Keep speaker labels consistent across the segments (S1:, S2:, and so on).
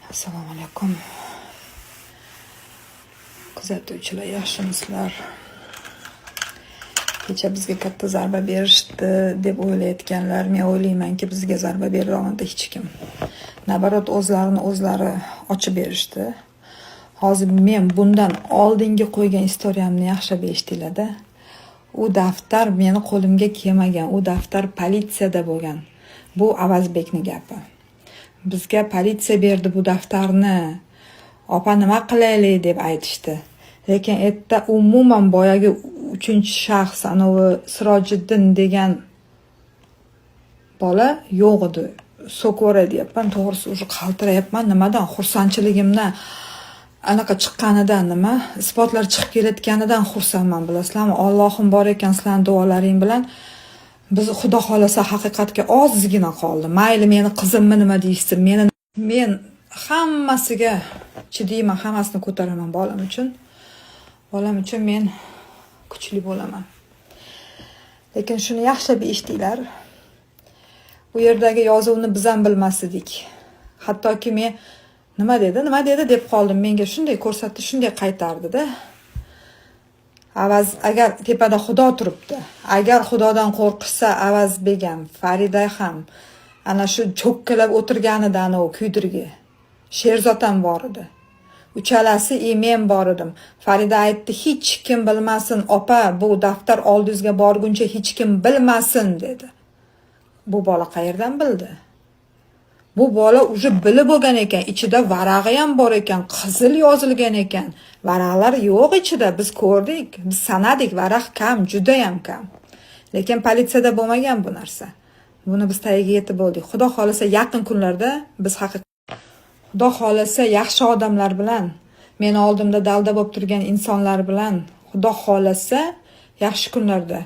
S1: Assalomu alaykum. Kuzatuvchilar, yaxshimisizlar? Kecha bizga katta zarba berishdi deb o'ylayotganlar, men o'ylaymanki bizga zarba bera olmadi hech kim. Nabarot o'zlari ochib berishdi. Hozir men bundan oldingi qo'ygan istoriyamni yaxshilab eshitdinglar-da. U daftar meni qo'limga kelmagan, u daftar politsiyada bo'lgan. Bu Avazbekning gapi. Bizga politsiya berdi bu daftarni. Opa nima qilaylik deb aytishdi. Lekin erta umuman boyagi 3-shaxs anovi Sirojiddin degan bola yo'q edi. So'kvora deyapman, to'g'risi o'sha qaltirayapman nimadan, xursandchiligimdan anaqa chiqqanidan nima, isbotlar chiqib kelayotganidan xursandman, bilasizlarmi? Allohim bor ekan, sizlarning duolaring bilan biz xudo xolasa haqiqatga ozgina qoldi. Mayli meni qizimmi nima deysiz, men hammasiga chidayman, hammasini ko'taraman bolam uchun. Bolam uchun men kuchli bo'laman. Lekin shuni yaxshilab eshtinglar. Bu yerdagi yozuvni biz ham bilmasdik. Hattoki men nima dedi deb qoldim. Menga shunday ko'rsatdi, shunday qaytardi-da. Agar tepada Xudo turibdi. Agar Xudodan qo'rqishsa Avazbek ham, Farida ham, ana shu cho'kkalab o'tirganidan u kuydirgi Sherzod ham bor edi. Uchalasi men bor edim. Farida aytdi, hech kim bilmasin, opa, bu daftar oldingizga borguncha hech kim bilmasin dedi. Bu bola qayerdan bildi? Bu bola уже bilib bo'lgan ekan, ichida varag'i ham bor ekan, qizil yozilgan ekan. Varaqlar yo'q ichida, biz ko'rdik, biz sanadik, varaq kam, juda ham kam. Lekin politsiyada bo'lmagan bu narsa. Buni biz tagiga yetib bo'ldik. Xudo xolasa yaqin kunlarda biz Xudo xolasa yaxshi odamlar bilan, meni oldimda dalda bo'lib turgan insonlar bilan, Xudo xolasa yaxshi kunlarda,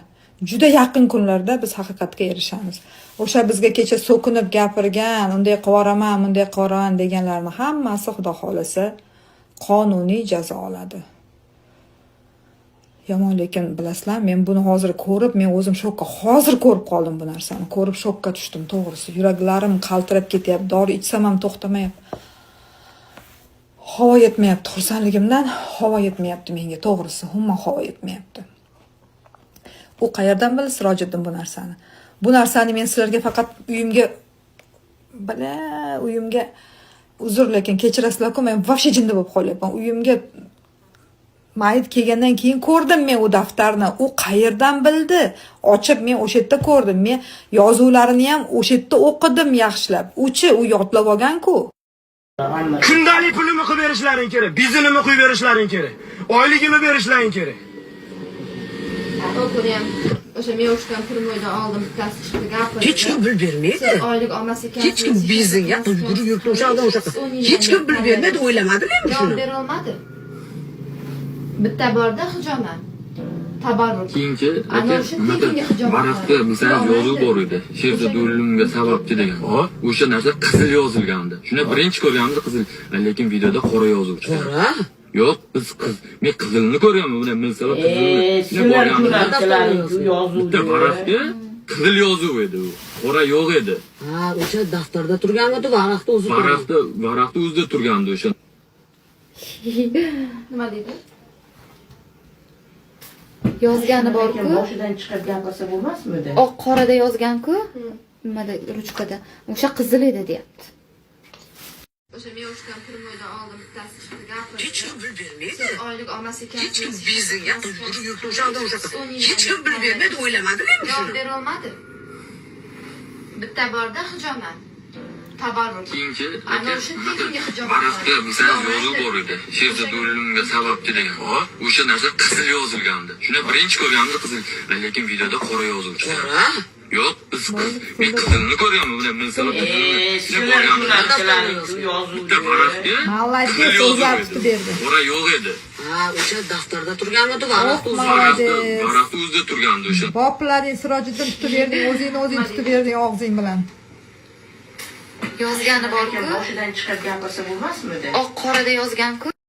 S1: juda yaqin kunlarda biz haqiqatga erishamiz. O'sha bizga kecha so'kinib gapirgan, unday qilvoraman, bunday qilvoraman deganlarni hammasi Xudo xolasa qonuniy jazo oladi. Yomon, lekin bilasizlar, men buni hozir ko'rib, men o'zim hozir ko'rib qoldim bu narsani. Ko'rib shokka tushdim, to'g'risi. Yuraklarim qaltirab ketyapti, dori ichsam ham to'xtamayapti. Havo yetmayapti, xursandligimdan havo yetmayapti menga, to'g'risi, umuman havo yetmayapti. U qayerdan bildi Sirojiddin bu narsani? Bu narsani men sizlarga faqat uyimga uzr, lekin kechirasizlar-ku, men vobshe jinda bo'lib qolyapman. Uyimga mayit kelgandan keyin ko'rdim men u daftarni. U qayerdan bildi? Ochib men o'sha yerda ko'rdim. Men yozuvlarini ham o'sha yerda o'qidim yaxshilab. U yodlab olgan-ku.
S2: Kundalik pulimi qilib berishlaring kerak, bizinimi qo'yib berishlaring kerak, oyligimni berishlaring kerak.
S3: O'qirim. O'sha men o'shdan turmoydan oldim, bittasi chiqdi gapirdi.
S4: Hech kim bilib bermaydi.
S3: Oylik olmas ekan.
S4: Hech kim bizga yurib yurdi o'sha hech kim bilib bermaydi, o'ylamadingmi shuni?
S3: Javob bera olmadi. Bitta borda hijomat. Tabarruk.
S5: Keyinchi varaqda misol yozuv bor edi. Sherzod o'limga sababchi degan. O'sha narsa qizil yozilgandi. Shuni birinchi ko'rganimda qizil, lekin videoda qora yozuv chiqdi. Qora? Yo'q, men qizilni ko'rganman. Buni misol qizilni borganimda bitta varaqda qizil yozuv edi u. Qora yo'q edi.
S4: Ha, o'sha daftarda turganmidi, varaqda o'zi turgandi.
S5: Varaqda o'zida turgandi o'sha.
S3: Nima deydi? Yozgani bor-ku.
S6: Boshidan chiqib gapirsa bo'lmasmidi?
S3: Oq qorada yozgan-ku. Nimada ruchkada. O'sha qizil edi deyapti. O'sha men o'shdan turmoydan oldim, bittasi chiqdi gapirdi.
S4: Hech kim bilib bermaydi.
S3: Oylik olmas ekan.
S4: Hech kim bizga yurib yurdi o'sha hech kim bilib bermaydi, o'ylamadingmi shuni?
S3: Javob bera olmadi. Bitta borda hijomat. Tabarruk.
S5: Keyinchi
S3: varaqda
S5: misol yozuv bor edi. Sherzod o'limga sababchi degan. O'sha narsa qizil yozilgandi. Shuni birinchi ko'rganimda qizil, lekin videoda qora yozuv chiqdi.
S4: Qora?
S5: Yo'q, men qizilni ko'rganman. Buni misol qizilni borganimda bitta varaqda
S1: Молодец, o'zlari tutib berdi.
S5: qora yo'q edi.
S4: Ha, o'sha daftarda turganmidi, varaqda
S5: o'zida turgandi o'sha.
S1: Boplaring Sirojiddin tutib berding, o'zing tutib berding og'zing bilan.
S3: Yozgani bor-ku.
S6: Boshidan chiqib gapirsa bo'lmasmidi?
S3: Oq qorada yozgan-ku.